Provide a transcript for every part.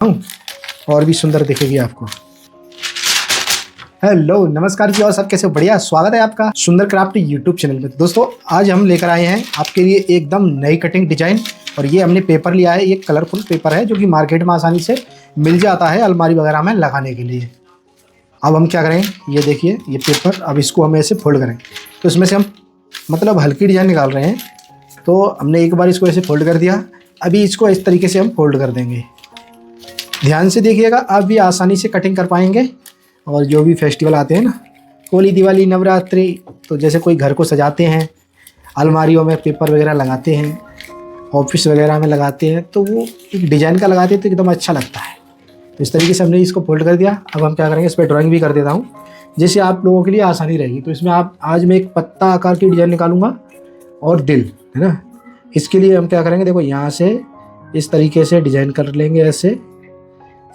हूँ और भी सुंदर दिखेगी आपको। हेलो नमस्कार जी, और सब कैसे? बढ़िया, स्वागत है आपका सुंदर क्राफ्ट यूट्यूब चैनल में। दोस्तों आज हम लेकर आए हैं आपके लिए एकदम नई कटिंग डिजाइन, और ये हमने पेपर लिया है। ये कलरफुल पेपर है जो कि मार्केट में आसानी से मिल जाता है अलमारी वगैरह में लगाने के लिए। अब हम क्या करें, ये देखिए ये पेपर, अब इसको हम ऐसे फोल्ड करें तो इसमें से हम मतलब हल्की डिजाइन निकाल रहे हैं। तो हमने एक बार इसको ऐसे फोल्ड कर दिया, अभी इसको इस तरीके से हम फोल्ड कर देंगे। ध्यान से देखिएगा, आप भी आसानी से कटिंग कर पाएंगे। और जो भी फेस्टिवल आते हैं ना, होली, दिवाली, नवरात्रि, तो जैसे कोई घर को सजाते हैं, अलमारियों में पेपर वगैरह लगाते हैं, ऑफिस वगैरह में लगाते हैं, तो वो एक डिजाइन का लगाते हैं तो एकदम अच्छा लगता है। तो इस तरीके से हमने इसको फोल्ड कर दिया। अब हम क्या करेंगे, इस पर ड्राइंग भी कर देता हूँ जैसे आप लोगों के लिए आसानी रहेगी। तो इसमें आज मैं एक पत्ता आकार की डिजाइन निकालूंगा और दिल, है ना। इसके लिए हम क्या करेंगे, देखो यहाँ से इस तरीके से डिजाइन कर लेंगे। ऐसे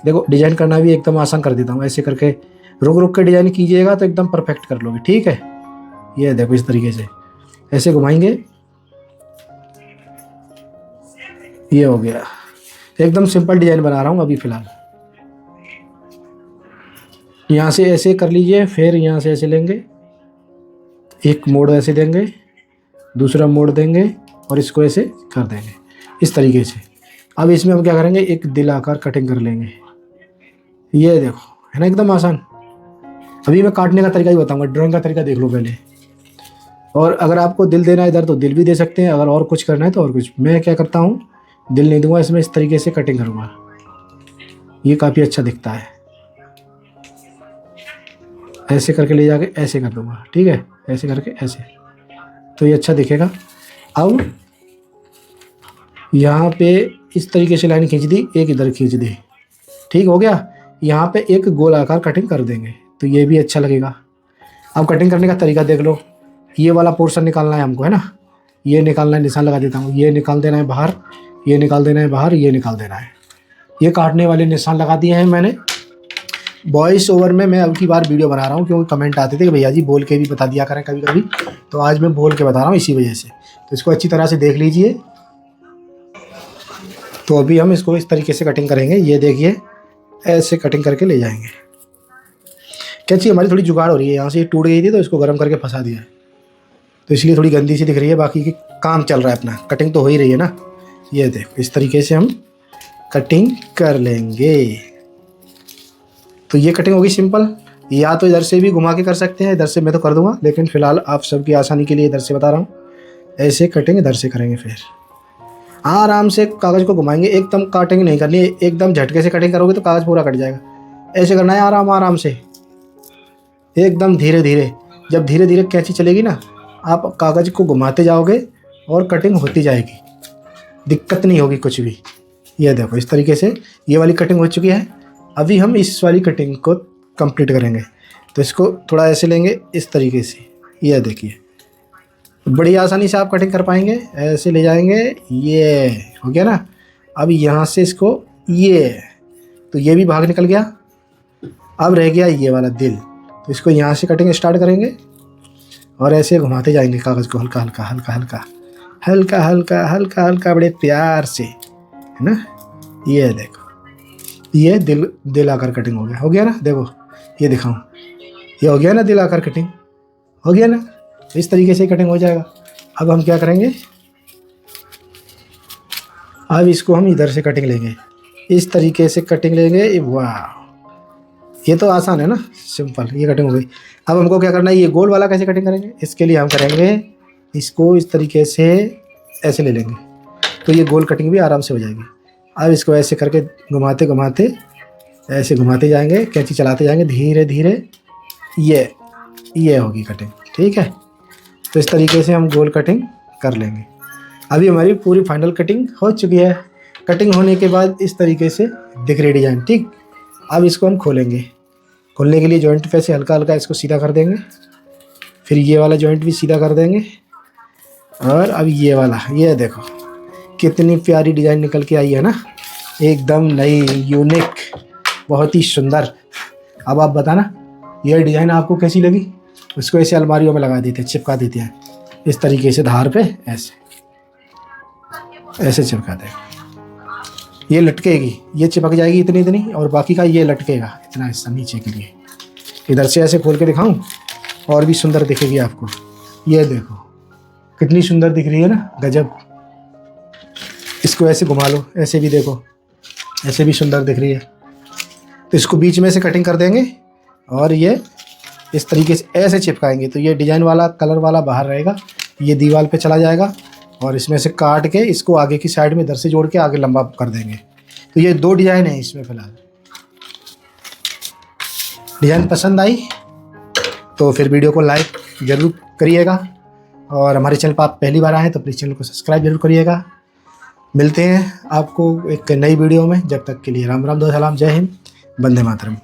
देखो, डिजाइन करना भी एकदम आसान कर देता हूँ। ऐसे करके रुक रुक के डिजाइन कीजिएगा तो एकदम परफेक्ट कर लोगे, ठीक है। ये देखो इस तरीके से ऐसे घुमाएंगे, ये हो गया। एकदम सिंपल डिजाइन बना रहा हूँ अभी फिलहाल। यहाँ से ऐसे कर लीजिए, फिर यहाँ से ऐसे लेंगे, एक मोड़ ऐसे देंगे, दूसरा मोड़ देंगे और इसको ऐसे कर देंगे इस तरीके से। अब इसमें हम क्या करेंगे, एक दिल आकार कटिंग कर लेंगे। ये देखो, है ना एकदम आसान। अभी मैं काटने का तरीका ही बताऊंगा, ड्राइंग का तरीका देख लो पहले। और अगर आपको दिल देना है इधर तो दिल भी दे सकते हैं, अगर और कुछ करना है तो और कुछ। मैं क्या करता हूँ, दिल नहीं दूंगा, इसमें इस तरीके से कटिंग करूँगा। ये काफ़ी अच्छा दिखता है। ऐसे करके ले जाके ऐसे कर दूंगा, ठीक है, ऐसे करके ऐसे, तो ये अच्छा दिखेगा। अब यहाँ पे इस तरीके से लाइन खींच दी, एक इधर खींच दी, ठीक हो गया। यहाँ पे एक गोल आकार कटिंग कर देंगे तो ये भी अच्छा लगेगा। अब कटिंग करने का तरीका देख लो। ये वाला पोर्शन निकालना है हमको, है ना। ये निकालना है, निशान लगा देता हूँ। ये निकाल देना है बाहर, ये निकाल देना है बाहर, ये निकाल देना है। ये काटने वाले निशान लगा दिए हैं मैंने। वॉइस ओवर में मैं अब की बार वीडियो बना रहा हूँ क्योंकि कमेंट आते थे कि भैया जी बोल के भी बता दिया करें कभी कभी, तो आज मैं बोल के बता रहा हूँ इसी वजह से। तो इसको अच्छी तरह से देख लीजिए। तो अभी हम इसको इस तरीके से कटिंग करेंगे। ये देखिए ऐसे कटिंग करके ले जाएंगे। कैंची हमारी थोड़ी जुगाड़ हो रही है, यहाँ से ये टूट गई थी तो इसको गर्म करके फंसा दिया है, तो इसलिए थोड़ी गंदी सी दिख रही है। बाकी की काम चल रहा है अपना, कटिंग तो हो ही रही है ना। ये देखो इस तरीके से हम कटिंग कर लेंगे। तो ये कटिंग होगी सिंपल। या तो इधर से भी घुमा के कर सकते हैं, इधर से मैं तो कर दूंगा, लेकिन फिलहाल आप सबकी आसानी के लिए इधर से बता रहा हूँ। ऐसे कटिंग इधर से करेंगे, फिर आराम से कागज़ को घुमाएंगे। एकदम काटिंग नहीं करनी है, एकदम झटके से कटिंग करोगे तो कागज़ पूरा कट जाएगा। ऐसे करना है आराम आराम से, एकदम धीरे धीरे। जब धीरे धीरे कैंची चलेगी ना, आप कागज़ को घुमाते जाओगे और कटिंग होती जाएगी, दिक्कत नहीं होगी कुछ भी। ये देखो इस तरीके से ये वाली कटिंग हो चुकी है। अभी हम इस वाली कटिंग को कंप्लीट करेंगे। तो इसको थोड़ा ऐसे लेंगे इस तरीके से, ये देखिए बड़ी आसानी से आप कटिंग कर पाएंगे। ऐसे ले जाएंगे, ये हो गया ना। अब यहाँ से इसको ये, तो ये भी भाग निकल गया। अब रह गया ये वाला दिल, तो इसको यहाँ से कटिंग स्टार्ट करेंगे और ऐसे घुमाते जाएंगे कागज़ को, हल्का हल्का हल्का हल्का हल्का हल्का हल्का हल्का, बड़े प्यार से, है ना। ये देखो ये दिल आकर कटिंग हो गया ना। देखो ये दिखाऊं, ये हो गया ना, दिल आकर कटिंग हो गया ना। इस तरीके से कटिंग हो जाएगा। अब हम क्या करेंगे, अब इसको हम इधर से कटिंग लेंगे, इस तरीके से कटिंग लेंगे। वाह, ये तो आसान है ना, सिंपल, ये कटिंग हो गई। अब हमको क्या करना है, ये गोल वाला कैसे कटिंग करेंगे, इसके लिए हम करेंगे इसको इस तरीके से ऐसे ले लेंगे, तो ये गोल कटिंग भी आराम से हो जाएगी। अब इसको ऐसे करके घुमाते घुमाते ऐसे घुमाते जाएंगे, कैंची चलाते जाएंगे धीरे धीरे। ये होगी कटिंग, ठीक है। तो इस तरीके से हम गोल कटिंग कर लेंगे। अभी हमारी पूरी फाइनल कटिंग हो चुकी है। कटिंग होने के बाद इस तरीके से दिख रही डिजाइन, ठीक। अब इसको हम खोलेंगे। खोलने के लिए जॉइंट पे से हल्का हल्का इसको सीधा कर देंगे, फिर ये वाला जॉइंट भी सीधा कर देंगे। और अब ये वाला, ये देखो कितनी प्यारी डिज़ाइन निकल के आई है ना, एकदम नई, यूनिक, बहुत ही सुंदर। अब आप बताना ये डिज़ाइन आपको कैसी लगी। उसको ऐसे अलमारियों में लगा देते हैं, चिपका देते हैं इस तरीके से धार पे, ऐसे चिपका दें। ये लटकेगी, ये चिपक जाएगी इतनी इतनी, और बाकी का ये लटकेगा इतना हिस्सा नीचे के लिए। इधर से ऐसे खोल के दिखाऊं और भी सुंदर दिखेगी आपको। ये देखो कितनी सुंदर दिख रही है ना, गजब। इसको ऐसे घुमा लो, ऐसे भी देखो, ऐसे भी सुंदर दिख रही है। तो इसको बीच में से कटिंग कर देंगे और ये इस तरीके से ऐसे चिपकाएंगे, तो ये डिजाइन वाला कलर वाला बाहर रहेगा, ये दीवार पे चला जाएगा, और इसमें से काट के इसको आगे की साइड में इधर से जोड़ के आगे लंबा कर देंगे। तो ये 2 डिजाइन है इसमें फिलहाल। डिजाइन पसंद आई तो फिर वीडियो को लाइक ज़रूर करिएगा, और हमारे चैनल पर आप पहली बार आए हैं तो प्लीज़ चैनल को सब्सक्राइब जरूर करिएगा। मिलते हैं आपको एक नई वीडियो में, जब तक के लिए राम राम, दो सलाम, जय हिंद, वंदे मातरम।